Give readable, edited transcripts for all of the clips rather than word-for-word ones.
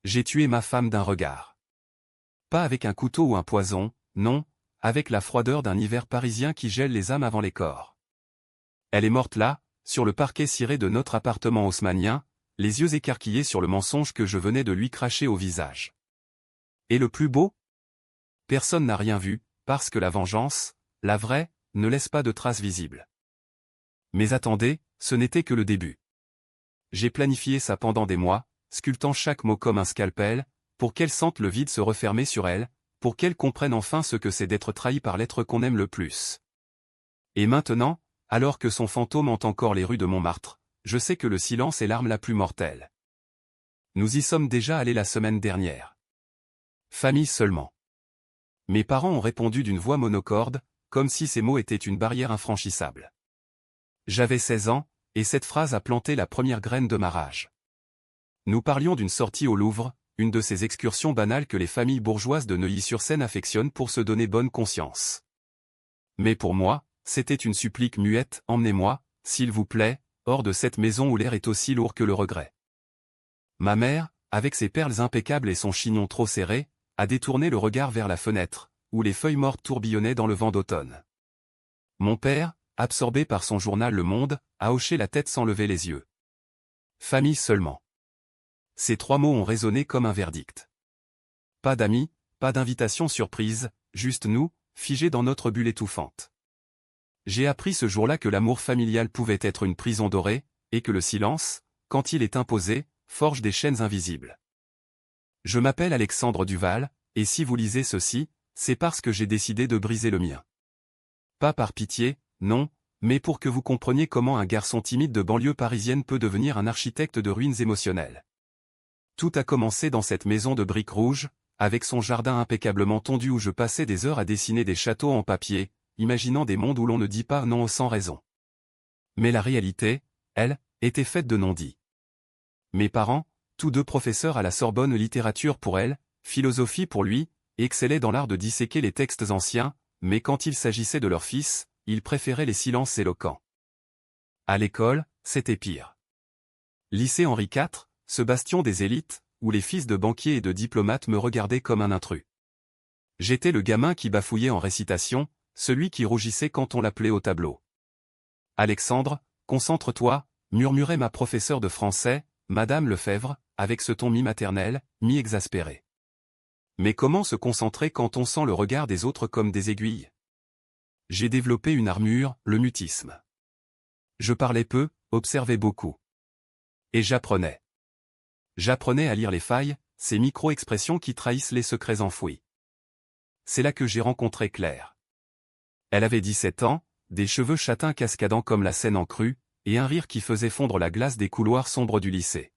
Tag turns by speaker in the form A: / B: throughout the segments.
A: J'ai tué ma femme d'un regard. Pas avec un couteau ou un poison, non, avec la froideur d'un hiver parisien qui gèle les âmes avant les corps. Elle est morte là, sur le parquet ciré de notre appartement haussmannien, les yeux écarquillés sur le mensonge que je venais de lui cracher au visage. Et le plus beau? Personne n'a rien vu, parce que la vengeance, la vraie, ne laisse pas de traces visibles. Mais attendez, ce n'était que le début. J'ai planifié ça pendant des mois, sculptant chaque mot comme un scalpel, pour qu'elle sente le vide se refermer sur elle, pour qu'elle comprenne enfin ce que c'est d'être trahi par l'être qu'on aime le plus. Et maintenant, alors que son fantôme hante encore les rues de Montmartre, je sais que le silence est l'arme la plus mortelle. Nous y sommes déjà allés la semaine dernière. Famille seulement. Mes parents ont répondu d'une voix monocorde, comme si ces mots étaient une barrière infranchissable. J'avais 16 ans, et cette phrase a planté la première graine de ma rage. Nous parlions d'une sortie au Louvre, une de ces excursions banales que les familles bourgeoises de Neuilly-sur-Seine affectionnent pour se donner bonne conscience. Mais pour moi, c'était une supplique muette, emmenez-moi, s'il vous plaît, hors de cette maison où l'air est aussi lourd que le regret. Ma mère, avec ses perles impeccables et son chignon trop serré, a détourné le regard vers la fenêtre, où les feuilles mortes tourbillonnaient dans le vent d'automne. Mon père, absorbé par son journal Le Monde, a hoché la tête sans lever les yeux. Famille seulement. Ces 3 mots ont résonné comme un verdict. Pas d'amis, pas d'invitation surprise, juste nous, figés dans notre bulle étouffante. J'ai appris ce jour-là que l'amour familial pouvait être une prison dorée, et que le silence, quand il est imposé, forge des chaînes invisibles. Je m'appelle Alexandre Duval, et si vous lisez ceci, c'est parce que j'ai décidé de briser le mien. Pas par pitié, non, mais pour que vous compreniez comment un garçon timide de banlieue parisienne peut devenir un architecte de ruines émotionnelles. Tout a commencé dans cette maison de briques rouges, avec son jardin impeccablement tondu où je passais des heures à dessiner des châteaux en papier, imaginant des mondes où l'on ne dit pas non sans raison. Mais la réalité, elle, était faite de non-dits. Mes parents, tous 2 professeurs à la Sorbonne littérature pour elle, philosophie pour lui, excellaient dans l'art de disséquer les textes anciens, mais quand il s'agissait de leur fils, ils préféraient les silences éloquents. À l'école, c'était pire. Lycée Henri IV, ce bastion des élites, où les fils de banquiers et de diplomates me regardaient comme un intrus. J'étais le gamin qui bafouillait en récitation, celui qui rougissait quand on l'appelait au tableau. Alexandre, concentre-toi, murmurait ma professeure de français, Madame Lefebvre, avec ce ton mi-maternel, mi-exaspéré. Mais comment se concentrer quand on sent le regard des autres comme des aiguilles? J'ai développé une armure, le mutisme. Je parlais peu, observais beaucoup. Et j'apprenais. J'apprenais à lire les failles, ces micro-expressions qui trahissent les secrets enfouis. C'est là que j'ai rencontré Claire. Elle avait 17 ans, des cheveux châtains cascadant comme la Seine en crue, et un rire qui faisait fondre la glace des couloirs sombres du lycée.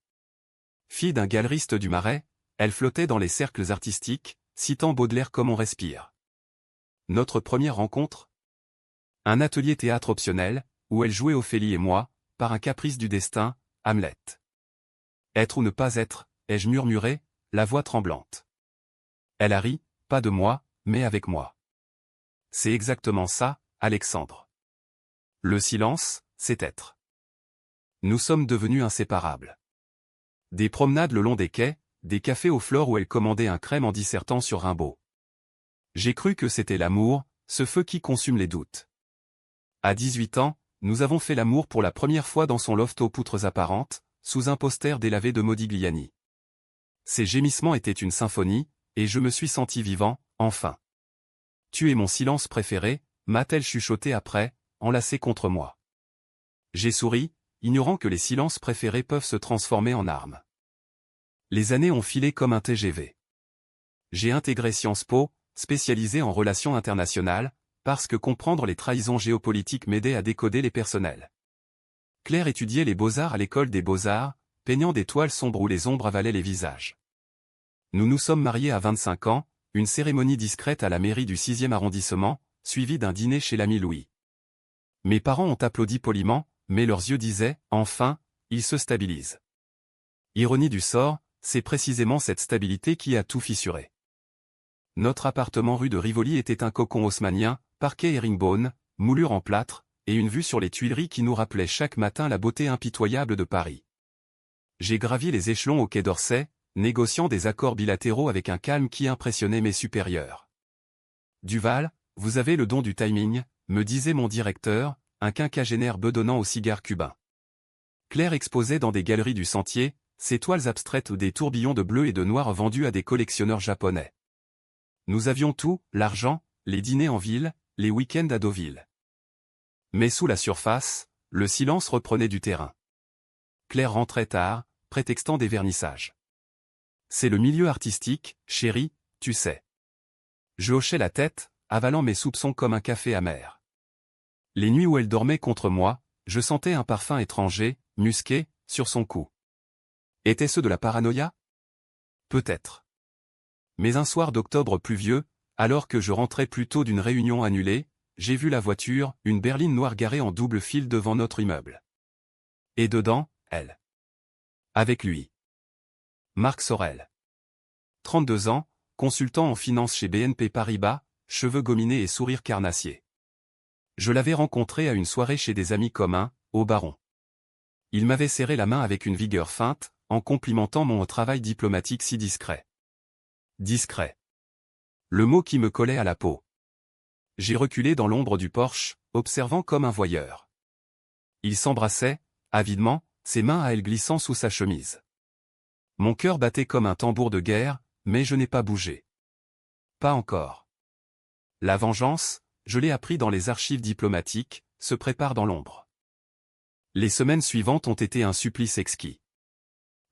A: Fille d'un galeriste du Marais, elle flottait dans les cercles artistiques, citant Baudelaire comme on respire. Notre première rencontre? Un atelier théâtre optionnel, où elle jouait Ophélie et moi, par un caprice du destin, Hamlet. Être ou ne pas être, ai-je murmuré, la voix tremblante. Elle a ri, pas de moi, mais avec moi. C'est exactement ça, Alexandre. Le silence, c'est être. Nous sommes devenus inséparables. Des promenades le long des quais, des cafés aux fleurs où elle commandait un crème en dissertant sur Rimbaud. J'ai cru que c'était l'amour, ce feu qui consume les doutes. À 18 ans, nous avons fait l'amour pour la première fois dans son loft aux poutres apparentes, sous un poster délavé de Modigliani. Ses gémissements étaient une symphonie, et je me suis senti vivant, enfin. Tu es mon silence préféré, m'a-t-elle chuchoté après, enlacée contre moi. J'ai souri, ignorant que les silences préférés peuvent se transformer en armes. Les années ont filé comme un TGV. J'ai intégré Sciences Po, spécialisé en relations internationales, parce que comprendre les trahisons géopolitiques m'aidait à décoder les personnels. Claire étudiait les beaux-arts à l'école des beaux-arts, peignant des toiles sombres où les ombres avalaient les visages. Nous nous sommes mariés à 25 ans, une cérémonie discrète à la mairie du 6e arrondissement, suivie d'un dîner chez l'ami Louis. Mes parents ont applaudi poliment, mais leurs yeux disaient, enfin, il se stabilise. Ironie du sort, c'est précisément cette stabilité qui a tout fissuré. Notre appartement rue de Rivoli était un cocon haussmannien, parquet herringbone, moulure en plâtre, et une vue sur les Tuileries qui nous rappelait chaque matin la beauté impitoyable de Paris. J'ai gravi les échelons au Quai d'Orsay, négociant des accords bilatéraux avec un calme qui impressionnait mes supérieurs. Duval, vous avez le don du timing, me disait mon directeur, un quinquagénaire bedonnant au cigare cubain. Claire exposait dans des galeries du Sentier, ses toiles abstraites ou des tourbillons de bleu et de noir vendus à des collectionneurs japonais. Nous avions tout, l'argent, les dîners en ville, les week-ends à Deauville. Mais sous la surface, le silence reprenait du terrain. Claire rentrait tard, prétextant des vernissages. C'est le milieu artistique, chérie, tu sais. Je hochais la tête, avalant mes soupçons comme un café amer. Les nuits où elle dormait contre moi, je sentais un parfum étranger, musqué, sur son cou. Était-ce de la paranoïa? Peut-être. Mais un soir d'octobre pluvieux, alors que je rentrais plutôt d'une réunion annulée, j'ai vu la voiture, une berline noire garée en double fil devant notre immeuble. Et dedans, elle. Avec lui. Marc Sorel. 32 ans, consultant en finance chez BNP Paribas, cheveux gominés et sourire carnassier. Je l'avais rencontré à une soirée chez des amis communs, au Baron. Il m'avait serré la main avec une vigueur feinte, en complimentant mon travail diplomatique si discret. Discret. Le mot qui me collait à la peau. J'ai reculé dans l'ombre du porche, observant comme un voyeur. Il s'embrassait, avidement, ses mains à elle glissant sous sa chemise. Mon cœur battait comme un tambour de guerre, mais je n'ai pas bougé. Pas encore. La vengeance, je l'ai appris dans les archives diplomatiques, se prépare dans l'ombre. Les semaines suivantes ont été un supplice exquis.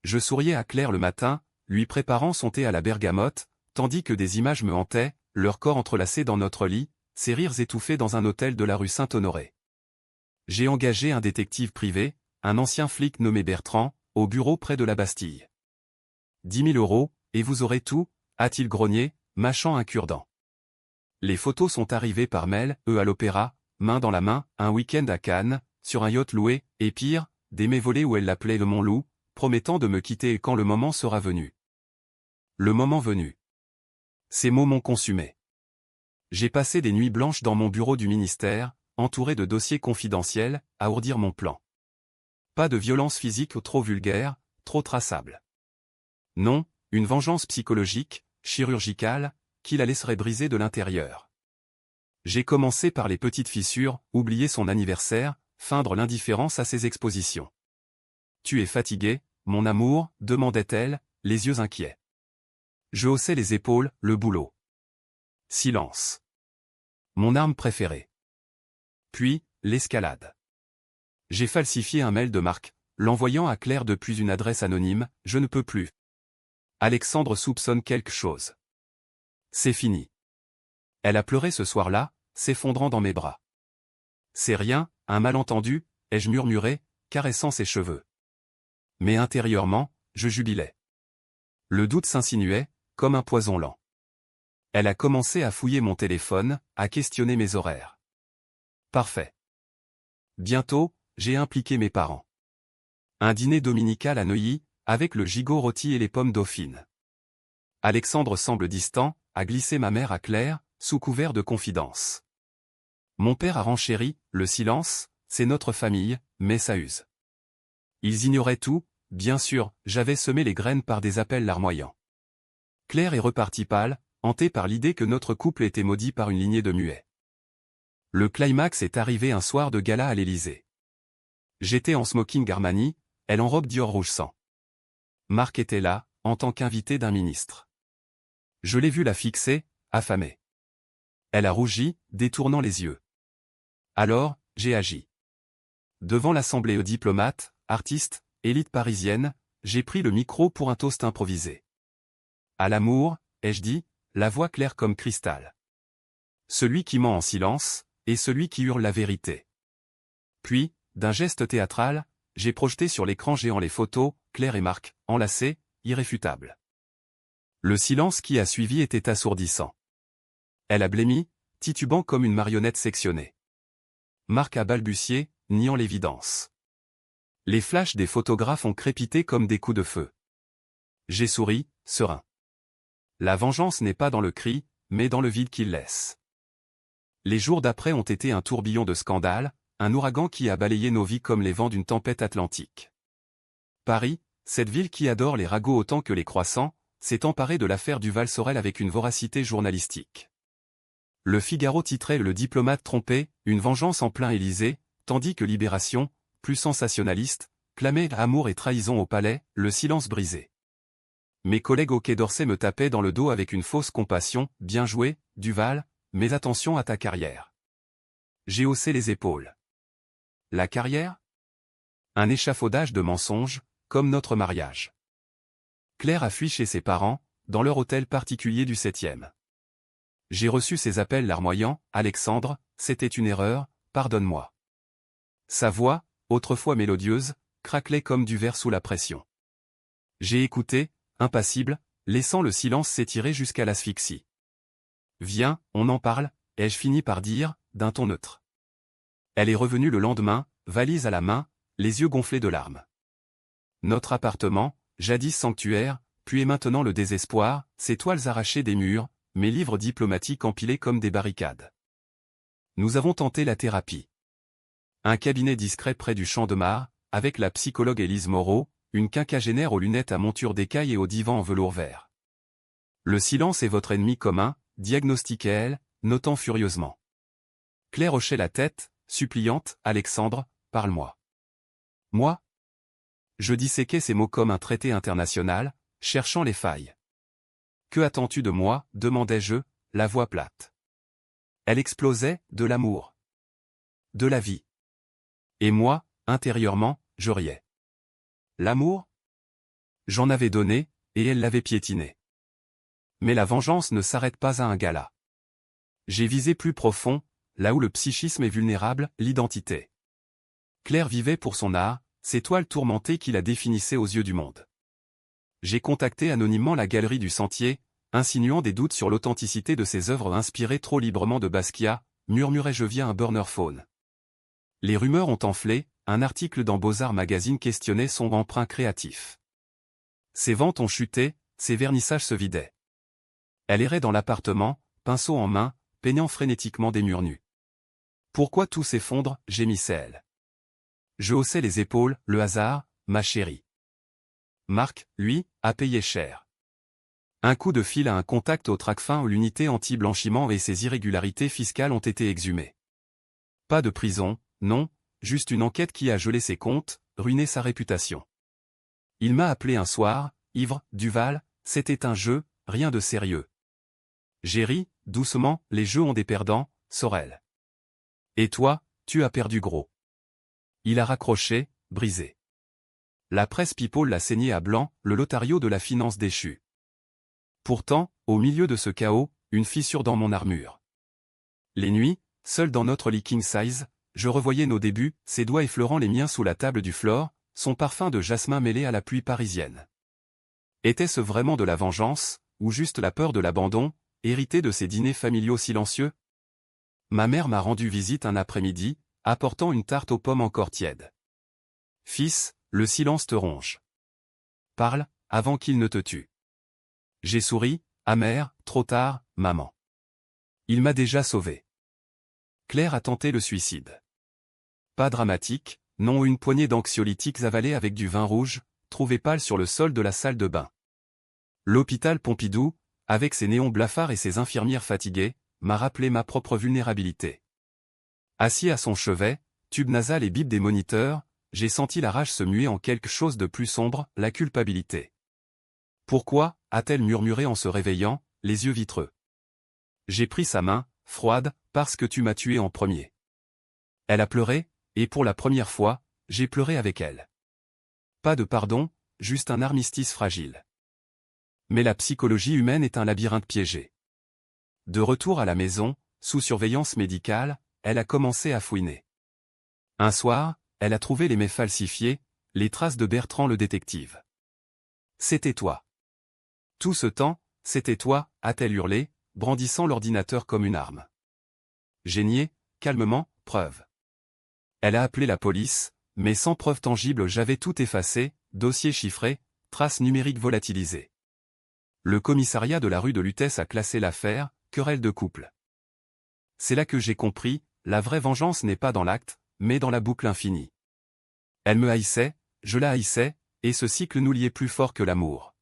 A: Je souriais à Claire le matin, lui préparant son thé à la bergamote, tandis que des images me hantaient, leur corps entrelacés dans notre lit, ses rires étouffés dans un hôtel de la rue Saint-Honoré. J'ai engagé un détective privé, un ancien flic nommé Bertrand, au bureau près de la Bastille. 10 000 €, et vous aurez tout, a-t-il grogné, mâchant un cure-dent. Les photos sont arrivées par mail, à l'opéra, main dans la main, un week-end à Cannes, sur un yacht loué, et pire, des mets volés où elle l'appelait le Mont-Loup, promettant de me quitter quand le moment sera venu. Le moment venu. Ces mots m'ont consumé. J'ai passé des nuits blanches dans mon bureau du ministère, entouré de dossiers confidentiels, à ourdir mon plan. Pas de violence physique trop vulgaire, trop traçable. Non, une vengeance psychologique, chirurgicale, qui la laisserait briser de l'intérieur. J'ai commencé par les petites fissures, oublier son anniversaire, feindre l'indifférence à ses expositions. Tu es fatigué, mon amour, demandait-elle, les yeux inquiets. Je haussais les épaules, le boulot. Silence. Mon arme préférée. Puis, l'escalade. J'ai falsifié un mail de Marc, l'envoyant à Claire depuis une adresse anonyme, je ne peux plus. Alexandre soupçonne quelque chose. C'est fini. Elle a pleuré ce soir-là, s'effondrant dans mes bras. C'est rien, un malentendu, ai-je murmuré, caressant ses cheveux. Mais intérieurement, je jubilais. Le doute s'insinuait, comme un poison lent. Elle a commencé à fouiller mon téléphone, à questionner mes horaires. Parfait. Bientôt, j'ai impliqué mes parents. Un dîner dominical à Neuilly, avec le gigot rôti et les pommes dauphines. Alexandre semble distant, a glissé ma mère à Claire, sous couvert de confidence. Mon père a renchéri, le silence, c'est notre famille, mais ça use. Ils ignoraient tout, bien sûr, j'avais semé les graines par des appels larmoyants. Claire est repartie pâle, hantée par l'idée que notre couple était maudit par une lignée de muets. Le climax est arrivé un soir de gala à l'Élysée. J'étais en smoking Armani, elle en robe Dior rouge sang. Marc était là, en tant qu'invité d'un ministre. Je l'ai vu la fixer, affamée. Elle a rougi, détournant les yeux. Alors, j'ai agi. Devant l'assemblée diplomates, artistes, élite parisienne, j'ai pris le micro pour un toast improvisé. À l'amour, ai-je dit, la voix claire comme cristal. Celui qui ment en silence, et celui qui hurle la vérité. Puis, d'un geste théâtral, j'ai projeté sur l'écran géant les photos, Claire et Marc, enlacés, irréfutables. Le silence qui a suivi était assourdissant. Elle a blêmi, titubant comme une marionnette sectionnée. Marc a balbutié, niant l'évidence. Les flashs des photographes ont crépité comme des coups de feu. J'ai souri, serein. La vengeance n'est pas dans le cri, mais dans le vide qu'il laisse. Les jours d'après ont été un tourbillon de scandales, un ouragan qui a balayé nos vies comme les vents d'une tempête atlantique. Paris, cette ville qui adore les ragots autant que les croissants, s'est emparée de l'affaire Duval-Sorel avec une voracité journalistique. Le Figaro titrait Le diplomate trompé, une vengeance en plein Élysée, tandis que Libération, plus sensationnaliste, clamait amour et trahison au palais, le silence brisé. Mes collègues au Quai d'Orsay me tapaient dans le dos avec une fausse compassion, bien joué, Duval, mais attention à ta carrière. J'ai haussé les épaules. La carrière? Un échafaudage de mensonges, comme notre mariage. Claire a fui chez ses parents, dans leur hôtel particulier du 7e. J'ai reçu ses appels larmoyants, Alexandre, c'était une erreur, pardonne-moi. Sa voix, autrefois mélodieuse, craquelait comme du verre sous la pression. J'ai écouté, impassible, laissant le silence s'étirer jusqu'à l'asphyxie. Viens, on en parle, ai-je fini par dire, d'un ton neutre. Elle est revenue le lendemain, valise à la main, les yeux gonflés de larmes. Notre appartement, jadis sanctuaire, puis est maintenant le désespoir, ses toiles arrachées des murs, mes livres diplomatiques empilés comme des barricades. Nous avons tenté la thérapie. Un cabinet discret près du Champ de Mars, avec la psychologue Élise Moreau, une quinquagénaire aux lunettes à monture d'écaille et au divan en velours vert. Le silence est votre ennemi commun, diagnostiquait-elle, notant furieusement. Claire hochait la tête, suppliante, Alexandre, parle-moi. Moi? Je disséquais ces mots comme un traité international, cherchant les failles. Que attends-tu de moi, demandai-je, la voix plate. Elle explosait, de l'amour. De la vie. Et moi, intérieurement, je riais. L'amour? J'en avais donné, et elle l'avait piétiné. Mais la vengeance ne s'arrête pas à un gala. J'ai visé plus profond, là où le psychisme est vulnérable, l'identité. Claire vivait pour son art, ces toiles tourmentées qui la définissaient aux yeux du monde. J'ai contacté anonymement la galerie du Sentier, insinuant des doutes sur l'authenticité de ses œuvres inspirées trop librement de Basquiat, murmurai-je via un burner phone. Les rumeurs ont enflé, un article dans Beaux-Arts Magazine questionnait son emprunt créatif. Ses ventes ont chuté, ses vernissages se vidaient. Elle errait dans l'appartement, pinceau en main, peignant frénétiquement des murs nus. Pourquoi tout s'effondre, gémissait-elle. Je haussais les épaules, le hasard, ma chérie. Marc, lui, a payé cher. Un coup de fil à un contact au Tracfin où l'unité anti-blanchiment et ses irrégularités fiscales ont été exhumées. Pas de prison, non, juste une enquête qui a gelé ses comptes, ruiné sa réputation. Il m'a appelé un soir, ivre, Duval, c'était un jeu, rien de sérieux. J'ai ri, doucement, les jeux ont des perdants, Sorel. Et toi, tu as perdu gros. Il a raccroché, brisé. La presse people l'a saigné à blanc, le Lotario de la finance déchue. Pourtant, au milieu de ce chaos, une fissure dans mon armure. Les nuits, seul dans notre lit king size, je revoyais nos débuts, ses doigts effleurant les miens sous la table du Flore, son parfum de jasmin mêlé à la pluie parisienne. Était-ce vraiment de la vengeance, ou juste la peur de l'abandon, héritée de ces dîners familiaux silencieux? Ma mère m'a rendu visite un après-midi, apportant une tarte aux pommes encore tiède. Fils, le silence te ronge. Parle, avant qu'il ne te tue. J'ai souri, amer, trop tard, maman. Il m'a déjà sauvé. Claire a tenté le suicide. Pas dramatique, non, une poignée d'anxiolytiques avalés avec du vin rouge, trouvés pâles sur le sol de la salle de bain. L'hôpital Pompidou, avec ses néons blafards et ses infirmières fatiguées, m'a rappelé ma propre vulnérabilité. Assis à son chevet, tube nasal et bip des moniteurs, j'ai senti la rage se muer en quelque chose de plus sombre, la culpabilité. Pourquoi, a-t-elle murmuré en se réveillant, les yeux vitreux. J'ai pris sa main, froide, parce que tu m'as tué en premier. Elle a pleuré, et pour la première fois, j'ai pleuré avec elle. Pas de pardon, juste un armistice fragile. Mais la psychologie humaine est un labyrinthe piégé. De retour à la maison, sous surveillance médicale, elle a commencé à fouiner. Un soir, elle a trouvé les mails falsifiés, les traces de Bertrand le détective. C'était toi. Tout ce temps, c'était toi, a-t-elle hurlé, brandissant l'ordinateur comme une arme. J'ai nié, calmement, preuve. Elle a appelé la police, mais sans preuve tangible j'avais tout effacé, dossier chiffré, traces numériques volatilisées. Le commissariat de la rue de Lutèce a classé l'affaire, querelle de couple. C'est là que j'ai compris, la vraie vengeance n'est pas dans l'acte, mais dans la boucle infinie. Elle me haïssait, je la haïssais, et ce cycle nous liait plus fort que l'amour.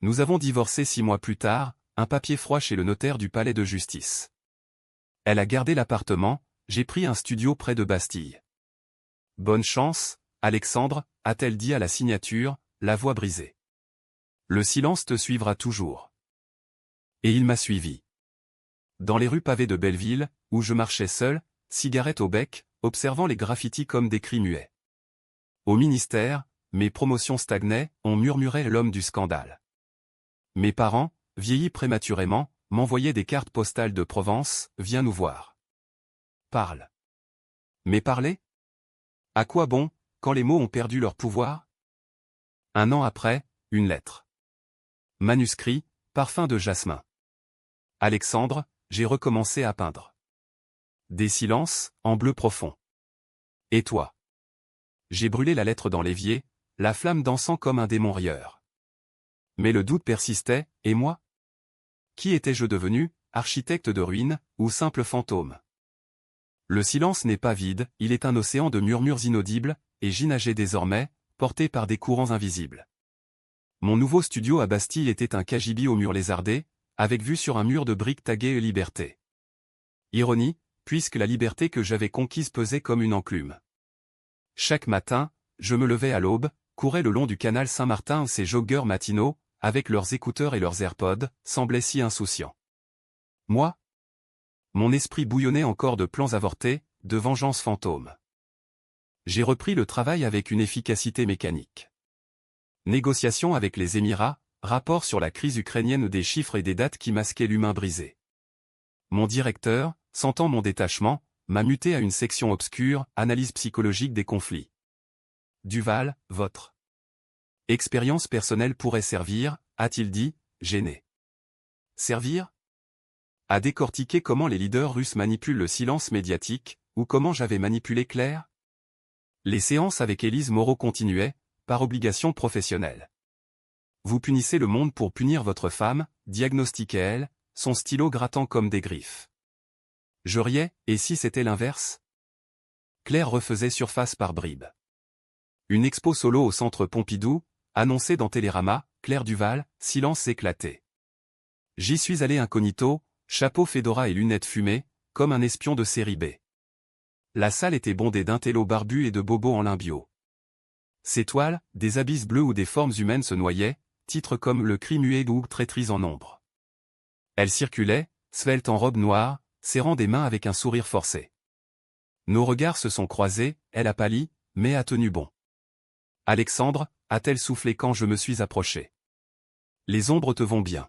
A: Nous avons divorcé 6 mois plus tard, un papier froid chez le notaire du palais de justice. Elle a gardé l'appartement, j'ai pris un studio près de Bastille. Bonne chance, Alexandre, a-t-elle dit à la signature, la voix brisée. Le silence te suivra toujours. Et il m'a suivi. Dans les rues pavées de Belleville, où je marchais seul, cigarette au bec, observant les graffitis comme des cris muets. Au ministère, mes promotions stagnaient, on murmurait l'homme du scandale. Mes parents, vieillis prématurément, m'envoyaient des cartes postales de Provence, viens nous voir. Parle. Mais parler? À quoi bon, quand les mots ont perdu leur pouvoir? Un an après, une lettre. Manuscrit, parfum de jasmin. Alexandre, j'ai recommencé à peindre. Des silences, en bleu profond. Et toi? J'ai brûlé la lettre dans l'évier, la flamme dansant comme un démon rieur. Mais le doute persistait, et moi? Qui étais-je devenu, architecte de ruines, ou simple fantôme? Le silence n'est pas vide, il est un océan de murmures inaudibles, et j'y nageais désormais, porté par des courants invisibles. Mon nouveau studio à Bastille était un cagibi au mur lézardé, avec vue sur un mur de briques taguées Liberté. Ironie, puisque la liberté que j'avais conquise pesait comme une enclume. Chaque matin, je me levais à l'aube, courais le long du canal Saint-Martin où ces joggeurs matinaux, avec leurs écouteurs et leurs AirPods, semblaient si insouciants. Moi? Mon esprit bouillonnait encore de plans avortés, de vengeances fantômes. J'ai repris le travail avec une efficacité mécanique. Négociations avec les Émirats, rapport sur la crise ukrainienne, des chiffres et des dates qui masquaient l'humain brisé. Mon directeur, sentant mon détachement, m'a muté à une section obscure, analyse psychologique des conflits. Duval, votre expérience personnelle pourrait servir, a-t-il dit, gêné. Servir? À décortiquer comment les leaders russes manipulent le silence médiatique, ou comment j'avais manipulé Claire? Les séances avec Élise Moreau continuaient, par obligation professionnelle. Vous punissez le monde pour punir votre femme, diagnostiquait-elle, son stylo grattant comme des griffes. Je riais, et si c'était l'inverse? Claire refaisait surface par bribes. Une expo solo au centre Pompidou, annoncée dans Télérama, Claire Duval, silence éclaté. J'y suis allé incognito, chapeau fedora et lunettes fumées, comme un espion de série B. La salle était bondée d'intellos barbus et de bobos en lin bio. Ces toiles, des abysses bleus où des formes humaines se noyaient, titres comme Le cri muet ou Traîtrise en ombre. Elle circulait, svelte en robe noire, serrant des mains avec un sourire forcé. Nos regards se sont croisés, elle a pâli, mais a tenu bon. Alexandre, a-t-elle soufflé quand je me suis approché. Les ombres te vont bien.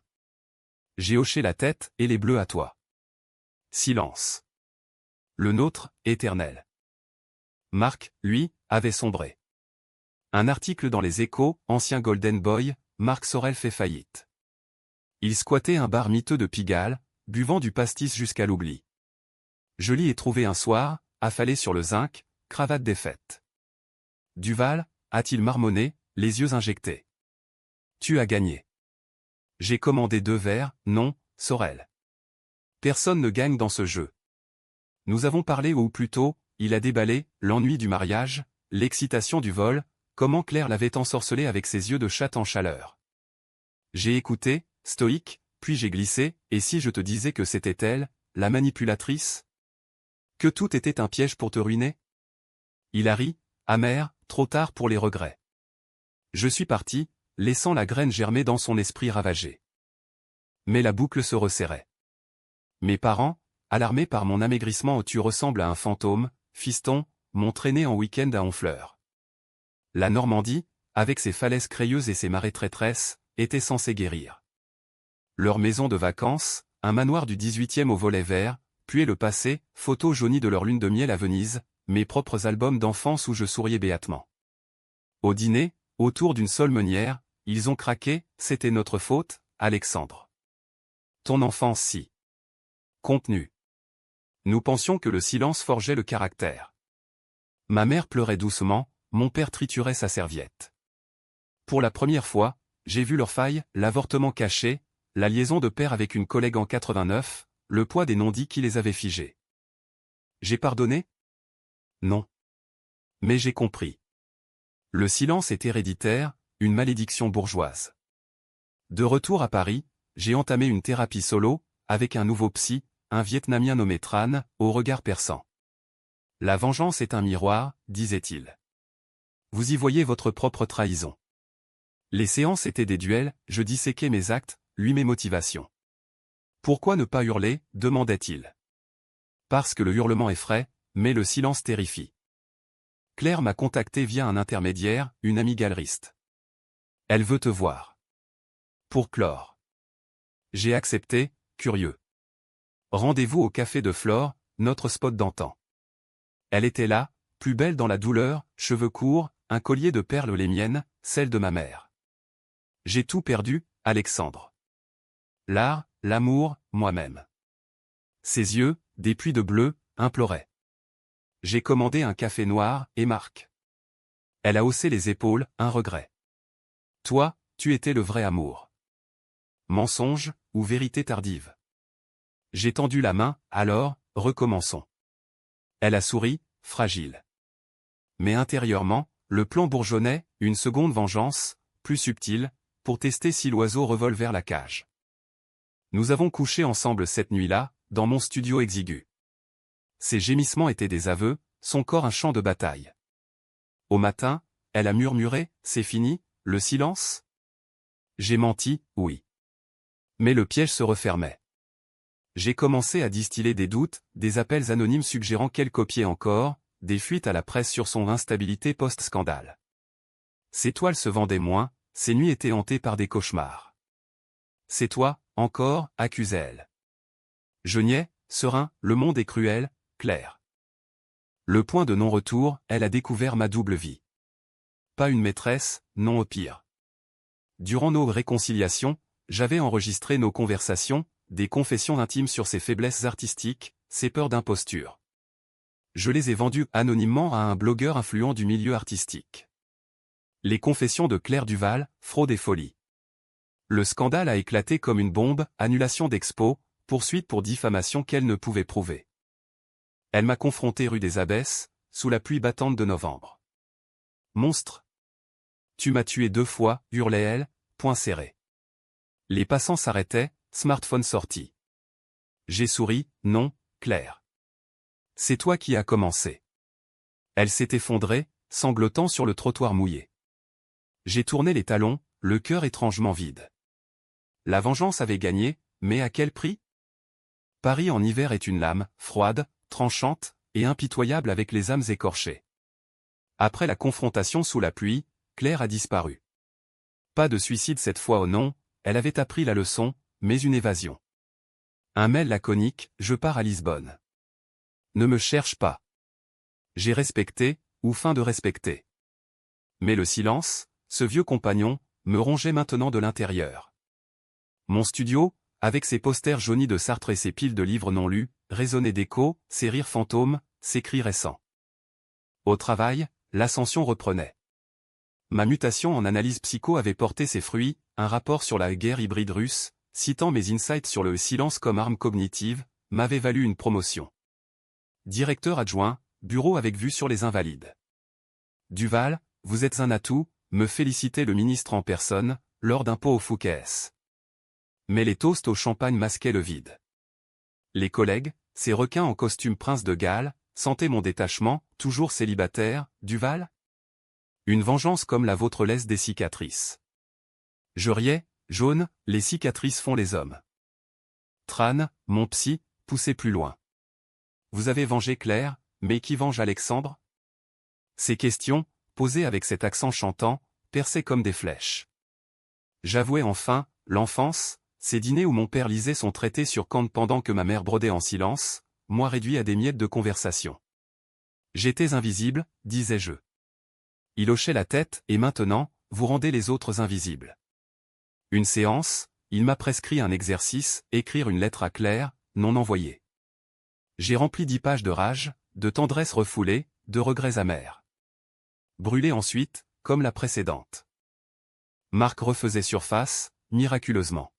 A: J'ai hoché la tête, et les bleus à toi. Silence. Le nôtre, éternel. Marc, lui, avait sombré. Un article dans les Échos, ancien Golden Boy, Marc Sorel fait faillite. Il squattait un bar miteux de Pigalle, buvant du pastis jusqu'à l'oubli. Je l'y ai trouvé un soir, affalé sur le zinc, cravate défaite. Duval, a-t-il marmonné, les yeux injectés. Tu as gagné. J'ai commandé 2 verres, non, Sorel. Personne ne gagne dans ce jeu. Nous avons parlé ou plutôt, il a déballé, l'ennui du mariage, l'excitation du vol, comment Claire l'avait ensorcelé avec ses yeux de chatte en chaleur. J'ai écouté, stoïque, puis j'ai glissé, et si je te disais que c'était elle, la manipulatrice? Que tout était un piège pour te ruiner? Il a ri, amer, trop tard pour les regrets. Je suis parti, laissant la graine germer dans son esprit ravagé. Mais la boucle se resserrait. Mes parents, alarmés par mon amaigrissement où tu ressembles à un fantôme, fiston, m'ont traîné en week-end à Honfleur. La Normandie, avec ses falaises crayeuses et ses marées traîtresses, était censée guérir. Leur maison de vacances, un manoir du 18e au volet vert, puait le passé, photos jaunies de leur lune de miel à Venise, mes propres albums d'enfance où je souriais béatement. Au dîner, autour d'une seule meunière, ils ont craqué, c'était notre faute, Alexandre. Ton enfance si. Contenu. Nous pensions que le silence forgeait le caractère. Ma mère pleurait doucement, mon père triturait sa serviette. Pour la première fois, j'ai vu leur faille, l'avortement caché, la liaison de père avec une collègue en 89, le poids des non-dits qui les avaient figés. J'ai pardonné? Non. Mais j'ai compris. Le silence est héréditaire, une malédiction bourgeoise. De retour à Paris, j'ai entamé une thérapie solo, avec un nouveau psy, un Vietnamien nommé Tran, au regard perçant. La vengeance est un miroir, disait-il. Vous y voyez votre propre trahison. Les séances étaient des duels, je disséquais mes actes, lui mes motivations. Pourquoi ne pas hurler, demandait-il. Parce que le hurlement effraie, mais le silence terrifie. Claire m'a contacté via un intermédiaire, une amie galeriste. Elle veut te voir. Pour clore. J'ai accepté, curieux. Rendez-vous au café de Flore, notre spot d'antan. Elle était là, plus belle dans la douleur, cheveux courts, un collier de perles les miennes, celles de ma mère. J'ai tout perdu, Alexandre. L'art, l'amour, moi-même. Ses yeux, des puits de bleu, imploraient. J'ai commandé un café noir, et Marc. Elle a haussé les épaules, un regret. Toi, tu étais le vrai amour. Mensonge, ou vérité tardive? J'ai tendu la main, alors, recommençons. Elle a souri, fragile. Mais intérieurement, le plan bourgeonnait, une seconde vengeance, plus subtile, pour tester si l'oiseau revole vers la cage. Nous avons couché ensemble cette nuit-là, dans mon studio exigu. Ses gémissements étaient des aveux, son corps un champ de bataille. Au matin, elle a murmuré, c'est fini, le silence? J'ai menti, oui. Mais le piège se refermait. J'ai commencé à distiller des doutes, des appels anonymes suggérant qu'elle copiait encore, des fuites à la presse sur son instabilité post-scandale. Ses toiles se vendaient moins, ses nuits étaient hantées par des cauchemars. C'est toi, encore, accusait-elle. Je niais, serein, le monde est cruel, Claire. Le point de non-retour, elle a découvert ma double vie. Pas une maîtresse, non au pire. Durant nos réconciliations, j'avais enregistré nos conversations, des confessions intimes sur ses faiblesses artistiques, ses peurs d'imposture. Je les ai vendues anonymement à un blogueur influent du milieu artistique. Les confessions de Claire Duval, fraude et folie. Le scandale a éclaté comme une bombe, annulation d'expo, poursuite pour diffamation qu'elle ne pouvait prouver. Elle m'a confronté rue des Abbesses, sous la pluie battante de novembre. Monstre! Tu m'as tué 2 fois, hurlait-elle, poing serré. Les passants s'arrêtaient, smartphone sorti. J'ai souri, non, Claire. C'est toi qui as commencé. Elle s'est effondrée, sanglotant sur le trottoir mouillé. J'ai tourné les talons, le cœur étrangement vide. La vengeance avait gagné, mais à quel prix? Paris en hiver est une lame, froide, tranchante, et impitoyable avec les âmes écorchées. Après la confrontation sous la pluie, Claire a disparu. Pas de suicide cette fois au non, elle avait appris la leçon, mais une évasion. Un mail laconique, je pars à Lisbonne. Ne me cherche pas. J'ai respecté, ou feint de respecter. Mais le silence, ce vieux compagnon, me rongeait maintenant de l'intérieur. Mon studio, avec ses posters jaunis de Sartre et ses piles de livres non lus, résonnait d'échos, ses rires fantômes, ses cris récents. Au travail, l'ascension reprenait. Ma mutation en analyse psycho avait porté ses fruits, un rapport sur la guerre hybride russe, citant mes insights sur le silence comme arme cognitive, m'avait valu une promotion. Directeur adjoint, bureau avec vue sur les Invalides. Duval, vous êtes un atout, me félicitait le ministre en personne, lors d'un pot au Fouquet's. Mais les toasts au champagne masquaient le vide. Les collègues, ces requins en costume prince de Galles, sentaient mon détachement, toujours célibataire, Duval? Une vengeance comme la vôtre laisse des cicatrices. Je riais, jaune, les cicatrices font les hommes. Tran, mon psy, poussait plus loin. Vous avez vengé Claire, mais qui venge Alexandre? Ces questions, posées avec cet accent chantant, perçaient comme des flèches. J'avouais enfin, l'enfance, ces dîners où mon père lisait son traité sur Kant pendant que ma mère brodait en silence, moi réduit à des miettes de conversation. J'étais invisible, disais-je. Il hochait la tête, et maintenant, vous rendez les autres invisibles. Une séance, il m'a prescrit un exercice, écrire une lettre à Claire, non envoyée. J'ai rempli 10 pages de rage, de tendresse refoulée, de regrets amers. Brûlé ensuite, comme la précédente. Marc refaisait surface, miraculeusement.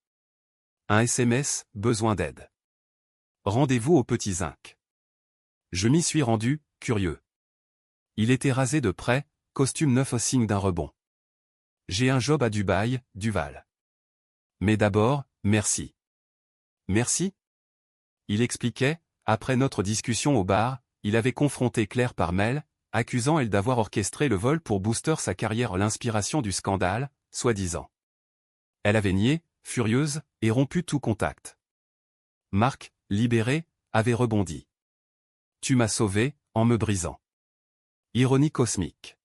A: Un SMS, besoin d'aide. Rendez-vous au Petit Zinc. Je m'y suis rendu, curieux. Il était rasé de près, costume neuf au signe d'un rebond. J'ai un job à Dubaï, Duval. Mais d'abord, merci. Merci? Il expliquait, après notre discussion au bar, il avait confronté Claire par mail, accusant elle d'avoir orchestré le vol pour booster sa carrière l'inspiration du scandale, soi-disant. Elle avait nié, furieuse, et rompu tout contact. Marc, libéré, avait rebondi. Tu m'as sauvé, en me brisant. Ironie cosmique.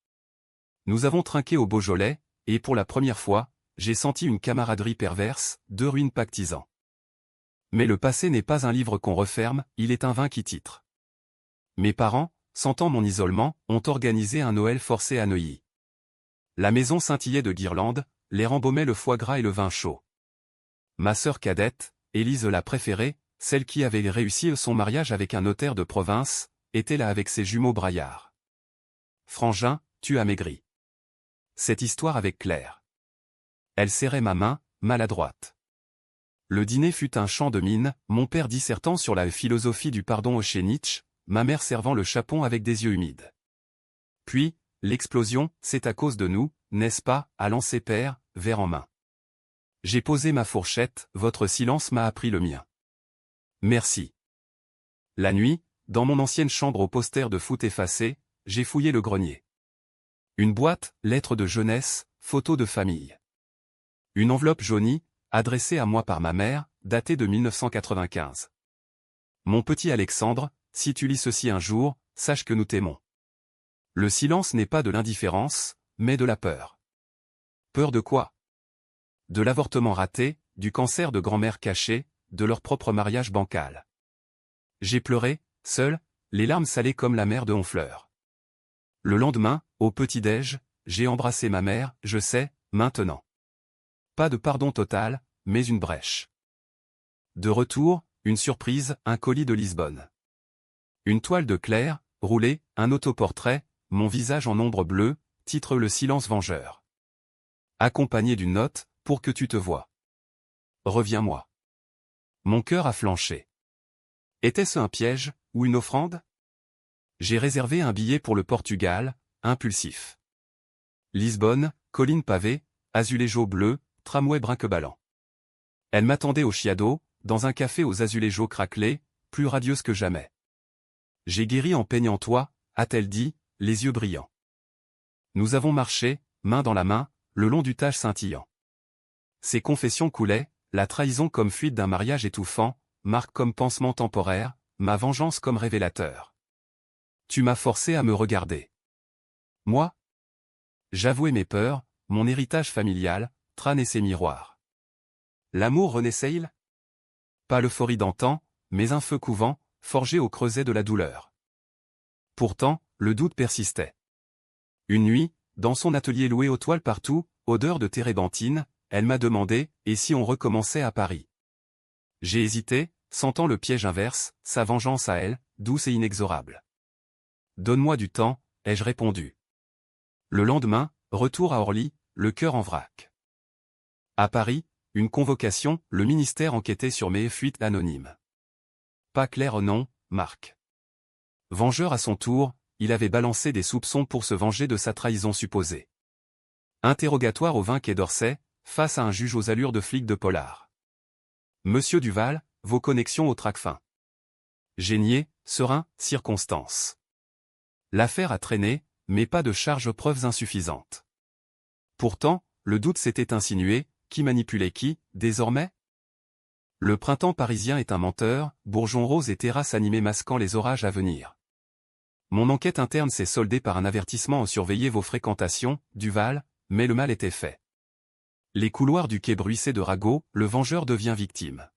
A: Nous avons trinqué au Beaujolais, et pour la première fois, j'ai senti une camaraderie perverse, deux ruines pactisant. Mais le passé n'est pas un livre qu'on referme, il est un vin qui titre. Mes parents, sentant mon isolement, ont organisé un Noël forcé à Neuilly. La maison scintillait de guirlandes, l'air embaumait le foie gras et le vin chaud. Ma sœur cadette, Élise la préférée, celle qui avait réussi son mariage avec un notaire de province, était là avec ses jumeaux braillards. Frangin, tu as maigri. Cette histoire avec Claire. Elle serrait ma main, maladroite. Le dîner fut un chant de mine, mon père dissertant sur la philosophie du pardon chez Nietzsche, ma mère servant le chapon avec des yeux humides. Puis, l'explosion, c'est à cause de nous, n'est-ce pas, a lancé père, verre en main. J'ai posé ma fourchette, votre silence m'a appris le mien. Merci. La nuit, dans mon ancienne chambre au poster de foot effacé, j'ai fouillé le grenier. Une boîte, lettres de jeunesse, photos de famille. Une enveloppe jaunie, adressée à moi par ma mère, datée de 1995. Mon petit Alexandre, si tu lis ceci un jour, sache que nous t'aimons. Le silence n'est pas de l'indifférence, mais de la peur. Peur de quoi? De l'avortement raté, du cancer de grand-mère caché, de leur propre mariage bancal. J'ai pleuré, seul, les larmes salées comme la mer de Honfleur. Le lendemain, au petit-déj, j'ai embrassé ma mère, je sais, maintenant. Pas de pardon total, mais une brèche. De retour, une surprise, un colis de Lisbonne. Une toile de Claire, roulée, un autoportrait, mon visage en ombre bleue, titre Le silence vengeur. Accompagné d'une note, pour que tu te vois. Reviens-moi. Mon cœur a flanché. Était-ce un piège, ou une offrande? J'ai réservé un billet pour le Portugal, impulsif. Lisbonne, collines pavées, azuléjo bleu, tramway brinque-ballant. Elle m'attendait au Chiado, dans un café aux azuléjos craquelés, plus radieuse que jamais. J'ai guéri en peignant toi, a-t-elle dit, les yeux brillants. Nous avons marché, main dans la main, le long du Tage scintillant. Ses confessions coulaient, la trahison comme fuite d'un mariage étouffant, Marc comme pansement temporaire, ma vengeance comme révélateur. Tu m'as forcé à me regarder. Moi? J'avouai mes peurs, mon héritage familial, Tran et ses miroirs. L'amour renaissait-il? Pas l'euphorie d'antan, mais un feu couvant, forgé au creuset de la douleur. Pourtant, le doute persistait. Une nuit, dans son atelier loué aux toiles partout, odeur de térébenthine, elle m'a demandé, et si on recommençait à Paris? J'ai hésité, sentant le piège inverse, sa vengeance à elle, douce et inexorable. Donne-moi du temps, ai-je répondu. Le lendemain, retour à Orly, le cœur en vrac. À Paris, une convocation, le ministère enquêtait sur mes fuites anonymes. Pas clair au nom, Marc. Vengeur à son tour, il avait balancé des soupçons pour se venger de sa trahison supposée. Interrogatoire au 20 quai d'Orsay, face à un juge aux allures de flic de polar. Monsieur Duval, vos connexions au Tracfin. J'ai nié, serein, circonstance. L'affaire a traîné, mais pas de charges preuves insuffisantes. Pourtant, le doute s'était insinué, qui manipulait qui, désormais? Le printemps parisien est un menteur, bourgeons roses et terrasses animées masquant les orages à venir. Mon enquête interne s'est soldée par un avertissement à surveiller vos fréquentations, Duval, mais le mal était fait. Les couloirs du quai bruissaient de ragots, le vengeur devient victime.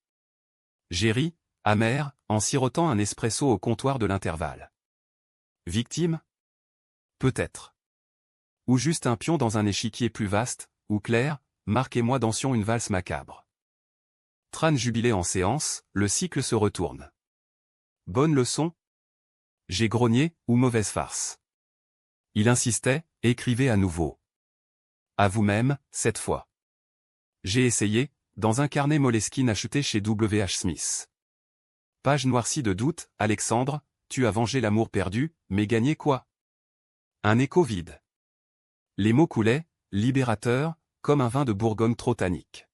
A: J'ai ri, amer, en sirotant un espresso au comptoir de l'intervalle. Victime? Peut-être. Ou juste un pion dans un échiquier plus vaste, ou Claire, Marc et moi dansions une valse macabre. Tran jubilé en séance, le cycle se retourne. Bonne leçon? J'ai grogné, ou mauvaise farce. Il insistait, écrivez à nouveau. À vous-même, cette fois. J'ai essayé, dans un carnet Moleskine acheté chez W.H. Smith. Page noircie de doute, Alexandre, tu as vengé l'amour perdu, mais gagné quoi? Un écho vide. Les mots coulaient, libérateurs, comme un vin de Bourgogne trop tannique.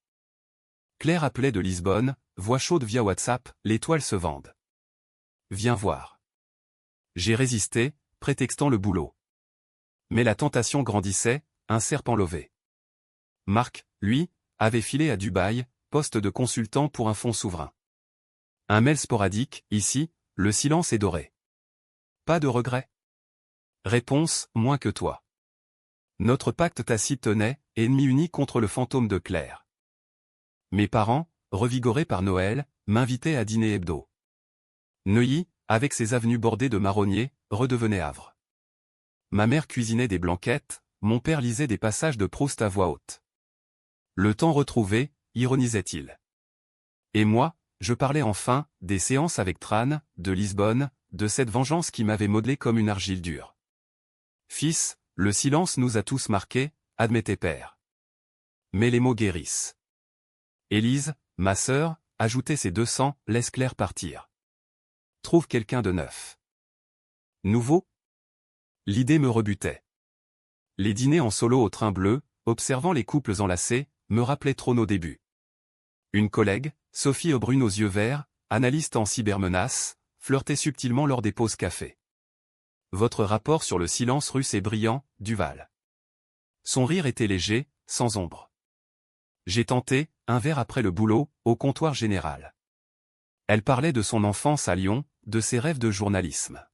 A: Claire appelait de Lisbonne, voix chaude via WhatsApp, l'étoile se vende. Viens voir. J'ai résisté, prétextant le boulot. Mais la tentation grandissait, un serpent lové. Marc, lui, avait filé à Dubaï, poste de consultant pour un fonds souverain. Un mail sporadique, ici, le silence est doré. Pas de regret? Réponse, moins que toi. Notre pacte tacite tenait, ennemis unis contre le fantôme de Claire. Mes parents, revigorés par Noël, m'invitaient à dîner hebdo. Neuilly, avec ses avenues bordées de marronniers, redevenait Havre. Ma mère cuisinait des blanquettes, mon père lisait des passages de Proust à voix haute. Le temps retrouvé, ironisait-il. Et moi, je parlais enfin, des séances avec Tran, de Lisbonne, de cette vengeance qui m'avait modelé comme une argile dure. Fils, le silence nous a tous marqués, admettait père. Mais les mots guérissent. Élise, ma sœur, ajoutait ses 200, laisse Claire partir. Trouve quelqu'un de neuf. Nouveau? L'idée me rebutait. Les dîners en solo au train bleu, observant les couples enlacés, me rappelaient trop nos débuts. Une collègue, Sophie Aubrune aux yeux verts, analyste en cybermenace, flirtait subtilement lors des pauses café. Votre rapport sur le silence russe est brillant, Duval. Son rire était léger, sans ombre. J'ai tenté, un verre après le boulot, au comptoir général. Elle parlait de son enfance à Lyon, de ses rêves de journalisme.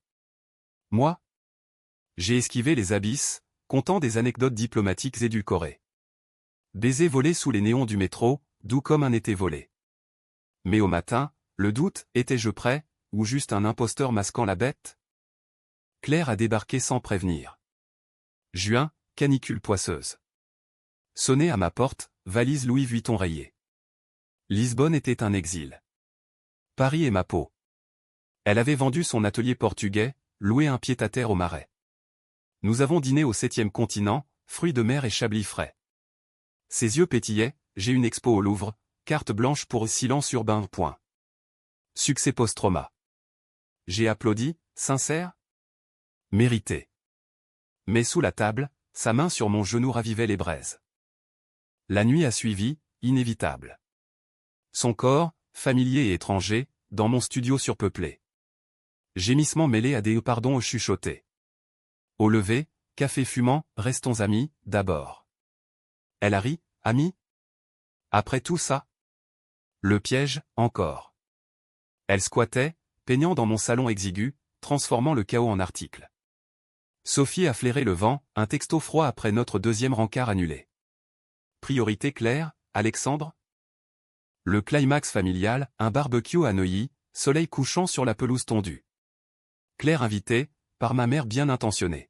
A: Moi? J'ai esquivé les abysses, contant des anecdotes diplomatiques édulcorées. Baiser volé sous les néons du métro, doux comme un été volé. Mais au matin, le doute, étais-je prêt, ou juste un imposteur masquant la bête? Claire a débarqué sans prévenir. Juin, canicule poisseuse. Sonné à ma porte, valise Louis Vuitton rayée. Lisbonne était un exil. Paris est ma peau. Elle avait vendu son atelier portugais, loué un pied-à-terre au Marais. Nous avons dîné au 7e continent, fruits de mer et chablis frais. Ses yeux pétillaient, j'ai une expo au Louvre, carte blanche pour silence urbain. Point. Succès post-trauma. J'ai applaudi, sincère? Mérité. Mais sous la table, sa main sur mon genou ravivait les braises. La nuit a suivi, inévitable. Son corps, familier et étranger, dans mon studio surpeuplé. Gémissements mêlés à des pardons au chuchoté. Au lever, café fumant, restons amis, d'abord. Elle a ri, amis? Après tout ça? Le piège, encore. Elle squattait, peignant dans mon salon exigu, transformant le chaos en article. Sophie a flairé le vent, un texto froid après notre deuxième rencard annulé. Priorité claire, Alexandre? Le climax familial, un barbecue à Neuilly, soleil couchant sur la pelouse tondue. Claire invitée, par ma mère bien intentionnée.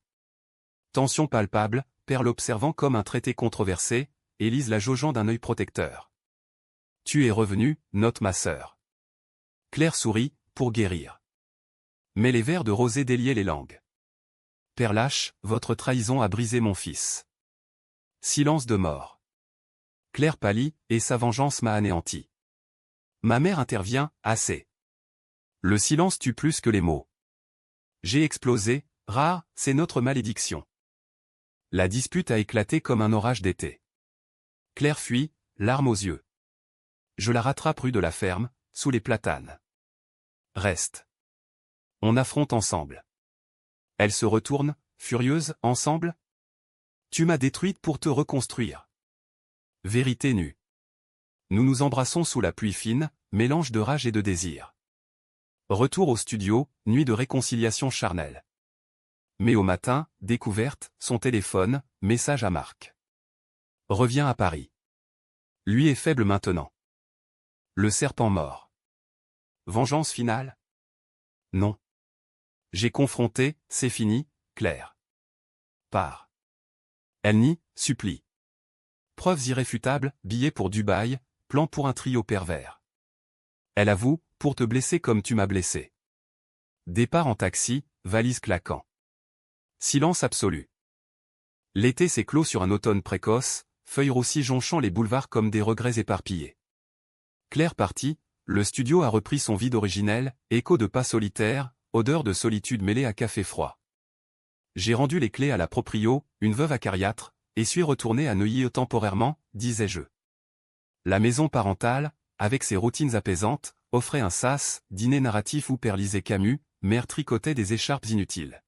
A: Tension palpable, père l'observant comme un traité controversé, Élise la jaugeant d'un œil protecteur. Tu es revenu, note ma sœur. Claire sourit, pour guérir. Mais les vers de rosée déliaient les langues. Père lâche, votre trahison a brisé mon fils. Silence de mort. Claire pâlit, et sa vengeance m'a anéanti. Ma mère intervient, assez. Le silence tue plus que les mots. J'ai explosé, rare, c'est notre malédiction. La dispute a éclaté comme un orage d'été. Claire fuit, larmes aux yeux. Je la rattrape rue de la Ferme, sous les platanes. Reste. On affronte ensemble. Elle se retourne, furieuse, ensemble? Tu m'as détruite pour te reconstruire. Vérité nue. Nous nous embrassons sous la pluie fine, mélange de rage et de désir. Retour au studio, nuit de réconciliation charnelle. Mais au matin, découverte, son téléphone, message à Marc. Reviens à Paris. Lui est faible maintenant. Le serpent mort. Vengeance finale? Non. J'ai confronté, c'est fini, Claire. Pars. Elle nie, supplie. Preuves irréfutables, billets pour Dubaï, plan pour un trio pervers. Elle avoue, pour te blesser comme tu m'as blessé. Départ en taxi, valise claquant. Silence absolu. L'été s'est clos sur un automne précoce, feuilles roussies jonchant les boulevards comme des regrets éparpillés. Claire partie, le studio a repris son vide originel, écho de pas solitaires, odeur de solitude mêlée à café froid. J'ai rendu les clés à la proprio, une veuve acariâtre, et suis retourné à Neuilly temporairement, disais-je. La maison parentale, avec ses routines apaisantes, offrait un sas, dîner narratif où Père lisait Camus, mère tricotait des écharpes inutiles.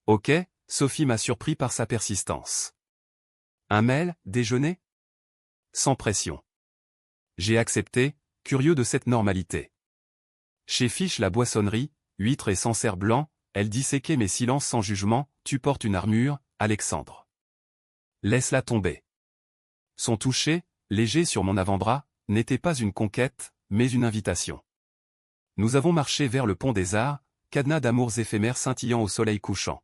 A: Ok, Sophie m'a surpris par sa persistance. Un mail, déjeuner? Sans pression. J'ai accepté, curieux de cette normalité. Chez Fiche la boissonnerie, huîtres et Sancerre blanc, elle disséquait mes silences sans jugement, tu portes une armure, Alexandre. Laisse-la tomber. Son toucher, léger sur mon avant-bras, n'était pas une conquête, mais une invitation. Nous avons marché vers le pont des Arts, cadenas d'amours éphémères scintillant au soleil couchant.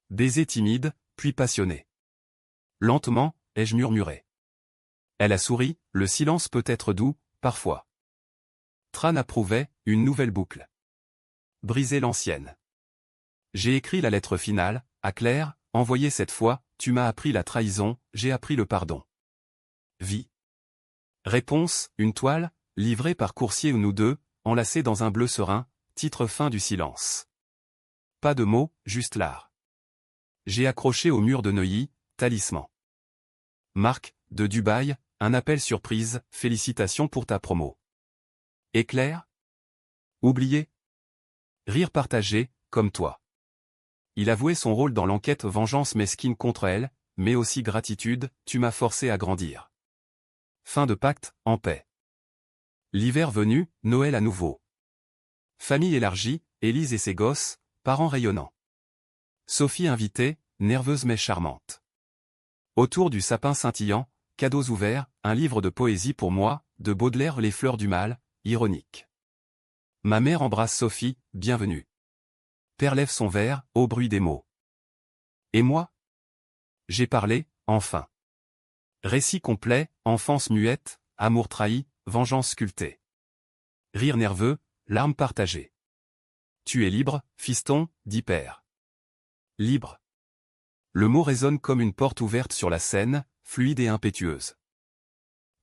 A: Baiser timide, puis passionné. Lentement, ai-je murmuré. Elle a souri, le silence peut être doux, parfois. Tran approuvait, une nouvelle boucle. Briser l'ancienne. J'ai écrit la lettre finale, à Claire, envoyée cette fois, tu m'as appris la trahison, j'ai appris le pardon. Vie. Réponse, une toile, livrée par coursier ou nous deux, enlacée dans un bleu serein, titre fin du silence. Pas de mots, juste l'art. J'ai accroché au mur de Neuilly, talisman. Marc, de Dubaï, un appel surprise, félicitations pour ta promo. Éclair? Oublié? Rire partagé, comme toi. Il avouait son rôle dans l'enquête vengeance mesquine contre elle, mais aussi gratitude, tu m'as forcé à grandir. Fin de pacte, en paix. L'hiver venu, Noël à nouveau. Famille élargie, Élise et ses gosses, parents rayonnants. Sophie invitée, nerveuse mais charmante. Autour du sapin scintillant, cadeaux ouverts, un livre de poésie pour moi, de Baudelaire Les fleurs du mal, ironique. Ma mère embrasse Sophie, bienvenue. Père lève son verre, au bruit des mots. Et moi? J'ai parlé, enfin. Récit complet, enfance muette, amour trahi, vengeance sculptée. Rire nerveux, larmes partagées. Tu es libre, fiston, dit père. Libre. Le mot résonne comme une porte ouverte sur la scène, fluide et impétueuse.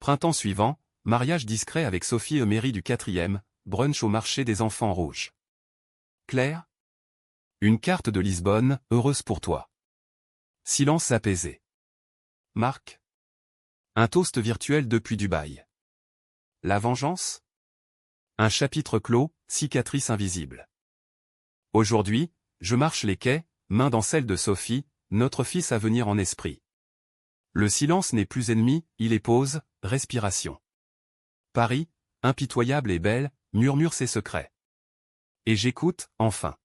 A: Printemps suivant, mariage discret avec Sophie Emery du 4e, brunch au marché des enfants rouges. Claire? Une carte de Lisbonne, heureuse pour toi. Silence apaisé. Marc? Un toast virtuel depuis Dubaï. La vengeance? Un chapitre clos, cicatrice invisible. Aujourd'hui, je marche les quais, main dans celle de Sophie, notre fils à venir en esprit. Le silence n'est plus ennemi, il est pause, respiration. Paris, impitoyable et belle, murmure ses secrets. Et j'écoute, enfin.